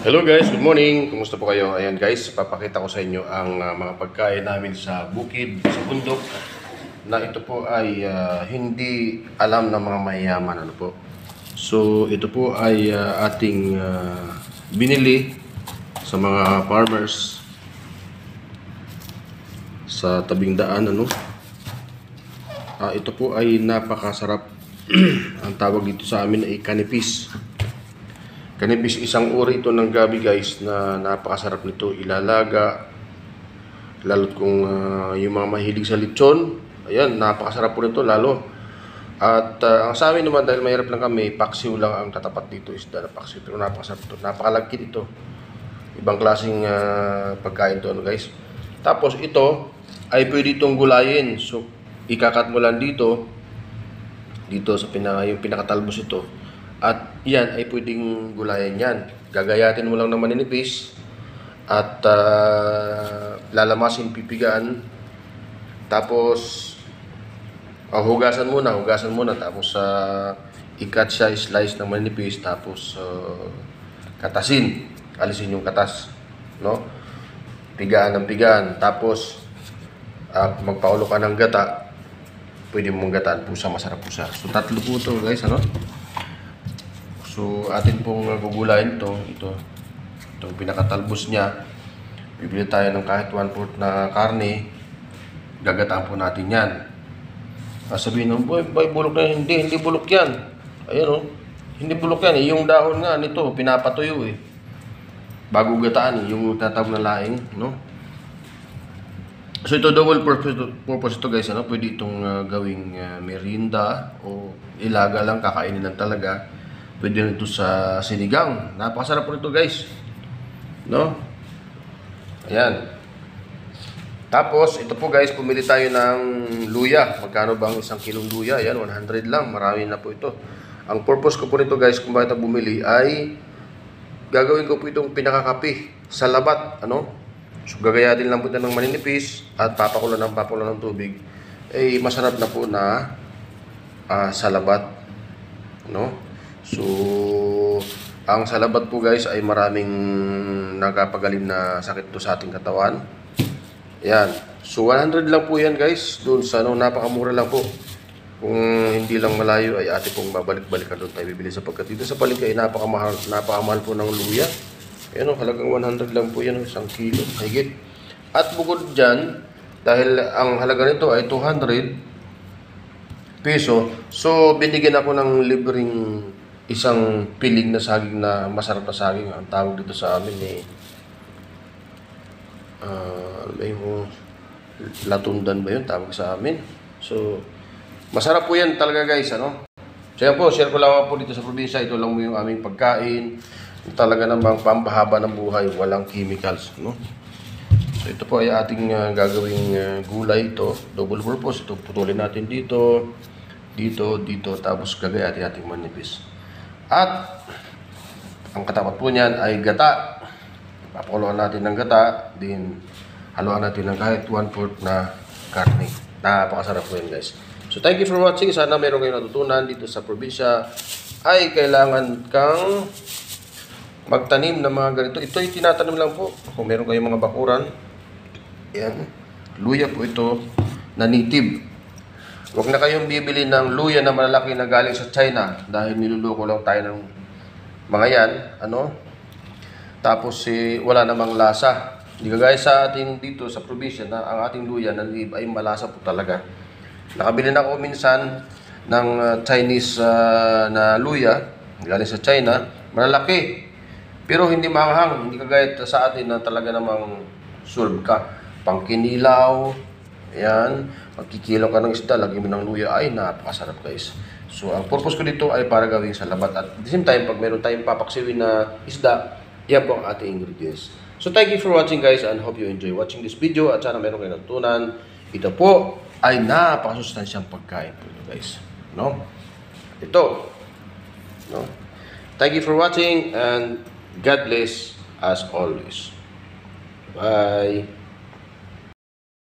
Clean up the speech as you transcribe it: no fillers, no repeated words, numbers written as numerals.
Hello guys, good morning. Kumusta po kayo? Ayan guys, papakita ko sa inyo ang mga pagkain namin sa bukid, sa bundok na ito po ay hindi alam ng mga mayayaman. Ano po? So ito po ay ating binili sa mga farmers sa tabing daan. Ito po ay napakasarap. Ang tawag dito sa amin ay kanipis. Kanipis, isang uri ito ng gabi guys na napakasarap nito ilalaga. Lalo't kung yung mga mahilig sa lechon, ayan, napakasarap po nito lalo. At ang sa amin naman, dahil mahirap lang kami, paksiw lang ang katapat dito, isda na paksiw. Pero napakasarap ito, napakalagkit ito. Ibang klaseng pagkain ito guys. Tapos ito ay pwede itong gulayin. So ikakat mo lang dito sa yung pinakatalbos ito. At yan ay pwedeng gulayan yan. Gagayatin mo lang ng maninipis at lalamasin, pipigaan. Tapos hugasan muna. Tapos ikat siya, slice ng maninipis. Tapos katasin. Alisin yung katas. No? Pigaan ng pigaan. Tapos magpaulo ka ng gata. Pwede mong gataan po sa masarap po siya. So tatlo po ito guys, So, atin pong gugulayin itong pinakatalbos niya. Bibili tayo ng kahit 1/4 na karne. Gagataan po natin yan. Sabihin nyo, boy, bulok na. Hindi bulok yan. Ayan hindi bulok yan. Yung dahon nga nito, pinapatuyo bago gataan yung tatawag na laing, So, ito double purpose ito guys, Pwede itong gawing merienda o ilaga lang, kakainin lang talaga. Pwede nito sa sinigang. Napakasarap po nito guys. Ayan. Tapos, ito po guys, pumili tayo ng luya. Magkano bang isang kilong luya? Ayan, 100 lang. Marami na po ito. Ang purpose ko po nito guys, kung bakit bumili, ay gagawin ko po itong pinakakape sa labat. So, gagayatin lang po ito ng maninipis at papakulo ng tubig. Masarap na po na sa labat. So, ang salabat po guys ay maraming nakapagaling na sakit to sa ating katawan. Ayan. So, 100 lang po yan guys. Doon sa napakamura lang po. Kung hindi lang malayo ay ate pong babalik-balikan doon tayo bibili sapagkat dito sa palengke ay napakamahal po ng luya. Ayan halagang 100 lang po yan, 1 kilo, higit. At bukod dyan, dahil ang halaga nito ay 200 peso, so binigyan ako ng libreng isang pilig na saging na masarap na saging. Ang tawag dito sa amin latundan ba yun tawag sa amin? So masarap po yan talaga guys, So yan po, share ko lang po dito sa probinsya. Ito lang mo yung aming pagkain. Talaga namang pampahaba ng buhay, walang chemicals, So ito po ay ating gagawing gulay ito, double purpose. Ito putulin natin dito, tapos gagayatin ating manipis. At ang katapat po niyan ay gata. Papakuluan natin ng gata, din haluan natin ng kahit 1/4 na karne. Napakasarap po yan guys. So thank you for watching. Sana meron kayong natutunan dito sa probinsya ay kailangan kang magtanim ng mga ganito. Ito ay tinatanim lang po. Kung meron kayong mga bakuran, yan, luya po ito na native. Huwag na kayong bibili ng luya na malalaki na galing sa China dahil niluloko lang tayo ng mga yan, Tapos wala namang lasa. Hindi kagaya sa atin dito sa probinsya na ang ating luya na native ay malasa po talaga. Nakabili na ako minsan ng Chinese na luya galing sa China, malalaki. Pero hindi maanghang, hindi kagaya sa atin na talaga namang serve ka. Pangkinilaw, ayan, magkikilaw ka ng isda, lagyan mo ng luya, ay napakasarap guys. So ang purpose ko dito ay para gawing sa labat. At at the same time, pag meron tayong papaksiwin na isda, yan po ang ating ingredients. So thank you for watching guys and hope you enjoy watching this video. At sana meron kayong natutunan. Ito po ay napakasustansyang pagkain po ito guys. Ito. Thank you for watching and God bless as always. Bye.